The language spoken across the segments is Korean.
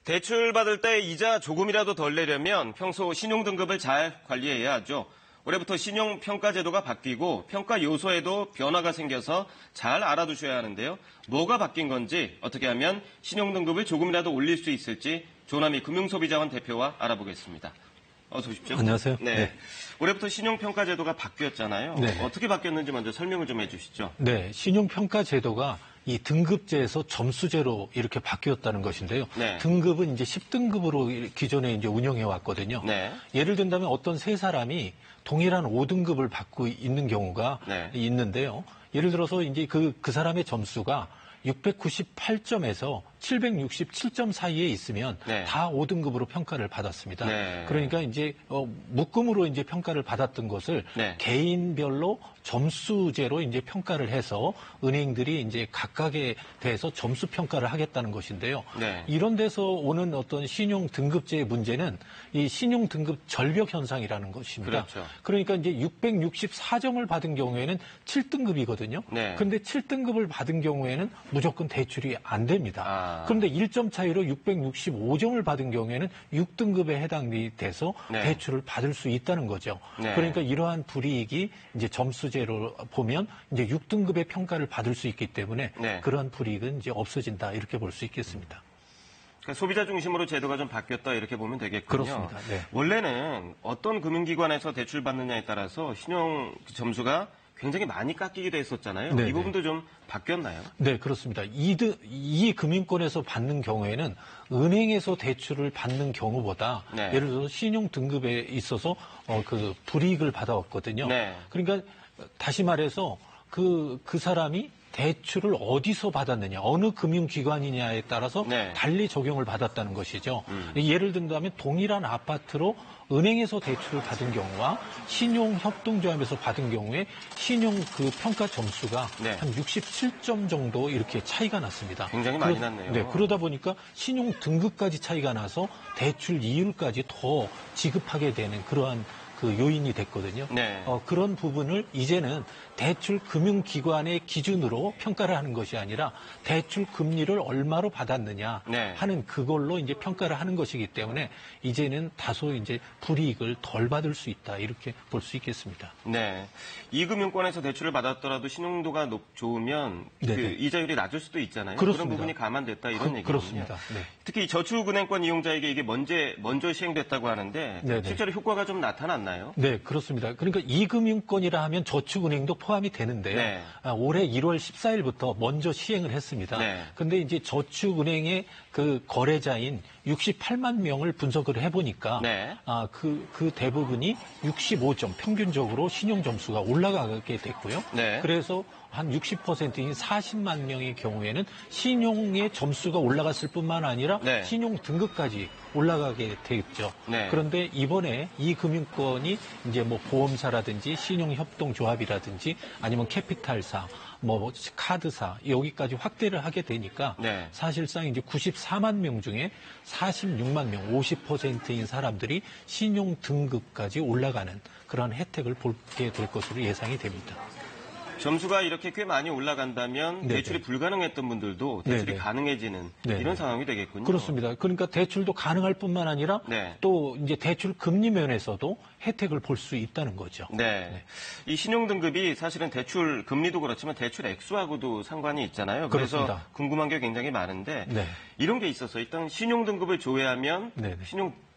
대출 받을 때 이자 조금이라도 덜 내려면 평소 신용등급을 잘 관리해야 하죠. 올해부터 신용평가제도가 바뀌고 평가 요소에도 변화가 생겨서 잘 알아두셔야 하는데요. 뭐가 바뀐 건지, 어떻게 하면 신용등급을 조금이라도 올릴 수 있을지 조남희 금융소비자원 대표와 알아보겠습니다. 어서 오십시오. 안녕하세요. 네. 올해부터 신용평가제도가 바뀌었잖아요. 네. 어떻게 바뀌었는지 먼저 설명을 좀 해주시죠. 네, 신용평가제도가 이 등급제에서 점수제로 이렇게 바뀌었다는 것인데요. 네. 등급은 이제 10등급으로 기존에 이제 운영해 왔거든요. 네. 예를 든다면 어떤 세 사람이 동일한 5등급을 받고 있는 경우가 네. 있는데요. 예를 들어서 이제 그 사람의 점수가 698점에서 767점 사이에 있으면 네. 다 5등급으로 평가를 받았습니다. 네. 그러니까 이제 묶음으로 이제 평가를 받았던 것을 네. 개인별로 점수제로 이제 평가를 해서 은행들이 이제 각각에 대해서 점수 평가를 하겠다는 것인데요. 네. 이런 데서 오는 어떤 신용 등급제의 문제는 이 신용 등급 절벽 현상이라는 것입니다. 그렇죠. 그러니까 이제 664점을 받은 경우에는 7등급이거든요. 네. 그런데 7등급을 받은 경우에는 무조건 대출이 안 됩니다. 아. 그런데 1점 차이로 665점을 받은 경우에는 6등급에 해당이 돼서 네. 대출을 받을 수 있다는 거죠. 네. 그러니까 이러한 불이익이 이제 점수제로 보면 이제 6등급의 평가를 받을 수 있기 때문에 네. 그러한 불이익은 이제 없어진다 이렇게 볼 수 있겠습니다. 그러니까 소비자 중심으로 제도가 좀 바뀌었다 이렇게 보면 되겠군요. 그렇습니다. 네. 원래는 어떤 금융기관에서 대출 받느냐에 따라서 신용 점수가 굉장히 많이 깎이기도 했었잖아요. 네네. 이 부분도 좀 바뀌었나요? 네, 그렇습니다. 이 금융권에서 받는 경우에는 은행에서 대출을 받는 경우보다 네. 예를 들어서 신용 등급에 있어서 그 불이익을 받아왔거든요. 네. 그러니까 다시 말해서 그 사람이 대출을 어디서 받았느냐, 어느 금융기관이냐에 따라서 네. 달리 적용을 받았다는 것이죠. 예를 든다면 동일한 아파트로 은행에서 대출을 받은 경우와 신용협동조합에서 받은 경우에 신용 그 평가 점수가 네. 한 67점 정도 이렇게 차이가 났습니다. 굉장히 많이 났네요. 네, 그러다 보니까 신용 등급까지 차이가 나서 대출 이율까지 더 지급하게 되는 그러한 그 요인이 됐거든요. 네. 그런 부분을 이제는 대출 금융기관의 기준으로 평가를 하는 것이 아니라 대출 금리를 얼마로 받았느냐 네. 하는 그걸로 이제 평가를 하는 것이기 때문에 이제는 다소 이제 불이익을 덜 받을 수 있다 이렇게 볼 수 있겠습니다. 네. 이 금융권에서 대출을 받았더라도 신용도가 좋으면 그 네네. 이자율이 낮을 수도 있잖아요. 그렇습니다. 그런 부분이 감안됐다 이런 얘기군요. 그렇습니다. 네. 특히 이 저축은행권 이용자에게 이게 먼저 시행됐다고 하는데 네네. 실제로 효과가 좀 나타났나요? 네, 그렇습니다. 그러니까 이금융권이라 하면 저축은행도 포함이 되는데요. 네. 올해 1월 14일부터 먼저 시행을 했습니다. 네. 근데 이제 저축은행의 그 거래자인 68만 명을 분석을 해보니까 네. 그 대부분이 65점 평균적으로 신용 점수가 올라가게 됐고요. 네. 그래서 한 60%인 40만 명의 경우에는 신용의 점수가 올라갔을 뿐만 아니라 네. 신용 등급까지 올라가게 되겠죠. 네. 그런데 이번에 이 금융권이 이제 뭐 보험사라든지 신용협동조합이라든지 아니면 캐피탈사, 뭐 카드사 여기까지 확대를 하게 되니까 네. 사실상 이제 94만 명 중에 46만 명, 50%인 사람들이 신용 등급까지 올라가는 그런 혜택을 보게 될 것으로 예상이 됩니다. 점수가 이렇게 꽤 많이 올라간다면 네네. 대출이 불가능했던 분들도 대출이 네네. 가능해지는 네네. 이런 상황이 되겠군요. 그렇습니다. 그러니까 대출도 가능할 뿐만 아니라 네. 또 이제 대출 금리 면에서도 혜택을 볼 수 있다는 거죠. 네. 이 신용 등급이 사실은 대출 금리도 그렇지만 대출 액수하고도 상관이 있잖아요. 그래서 그렇습니다. 궁금한 게 굉장히 많은데 네. 이런 게 있어서 일단 신용 등급을 조회하면 네네.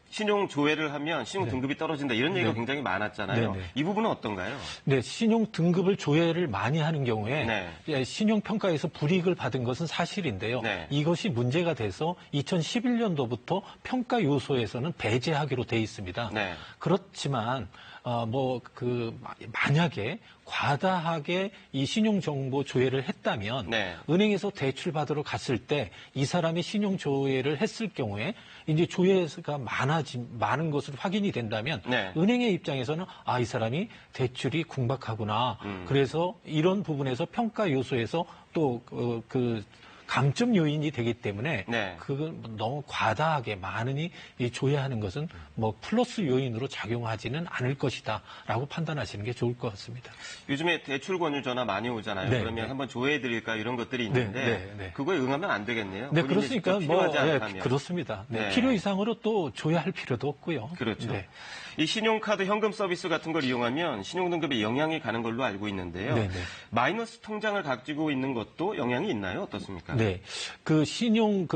신용 조회를 하면 신용 등급이 떨어진다 이런 얘기가 네. 굉장히 많았잖아요. 네네. 이 부분은 어떤가요? 네, 신용 등급을 조회를 많이 하는 경우에 네. 신용 평가에서 불이익을 받은 것은 사실인데요. 네. 이것이 문제가 돼서 2011년도부터 평가 요소에서는 배제하기로 돼 있습니다. 네. 그렇지만 만약에 과다하게 이 신용 정보 조회를 했다면 네. 은행에서 대출 받으러 갔을 때 이 사람이 신용 조회를 했을 경우에 이제 조회가 많은 것으로 확인이 된다면 네. 은행의 입장에서는 이 사람이 대출이 궁박하구나. 그래서 이런 부분에서 평가 요소에서 또 감점 요인이 되기 때문에 네. 그건 너무 과다하게 많이 조회하는 것은 뭐 플러스 요인으로 작용하지는 않을 것이다라고 판단하시는 게 좋을 것 같습니다. 요즘에 대출 권유 전화 많이 오잖아요. 네, 그러면 네. 한번 조회해드릴까 이런 것들이 있는데 네. 그거에 응하면 안 되겠네요. 네, 본인이 그렇으니까 직접 뭐 필요하지 예, 않다면. 그렇습니다. 네, 네. 필요 이상으로 또 조회할 필요도 없고요. 그렇죠. 네. 이 신용카드 현금 서비스 같은 걸 이용하면 신용등급에 영향이 가는 걸로 알고 있는데요. 네. 마이너스 통장을 가지고 있는 것도 영향이 있나요? 어떻습니까? 네, 그 신용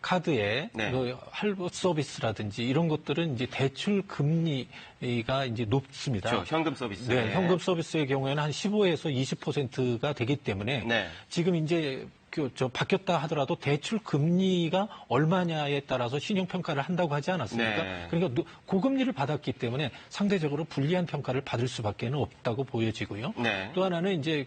카드에 네. 그 할부 서비스라든지 이런 것들은 이제 대출 금리가 이제 높습니다. 그렇죠. 현금 서비스. 네, 현금 서비스의 경우에는 한 15에서 20%가 되기 때문에 네. 지금 이제 바뀌었다 하더라도 대출 금리가 얼마냐에 따라서 신용 평가를 한다고 하지 않았습니까? 네. 그러니까 고금리를 받았기 때문에 상대적으로 불리한 평가를 받을 수밖에 없다고 보여지고요. 네. 또 하나는 이제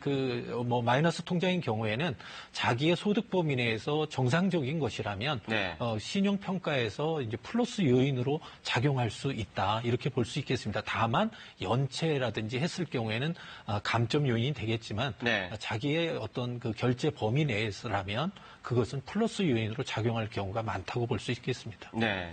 마이너스 통장인 경우에는 자기의 소득 범위 내에서 정상적인 것이라면 네. 신용 평가에서 이제 플러스 요인으로 작용할 수 있다 이렇게 볼 수 있겠습니다. 다만 연체라든지 했을 경우에는 감점 요인이 되겠지만 네. 자기의 어떤 그 결제 범위 내에서라면 그것은 플러스 요인으로 작용할 경우가 많다고 볼 수 있겠습니다. 네.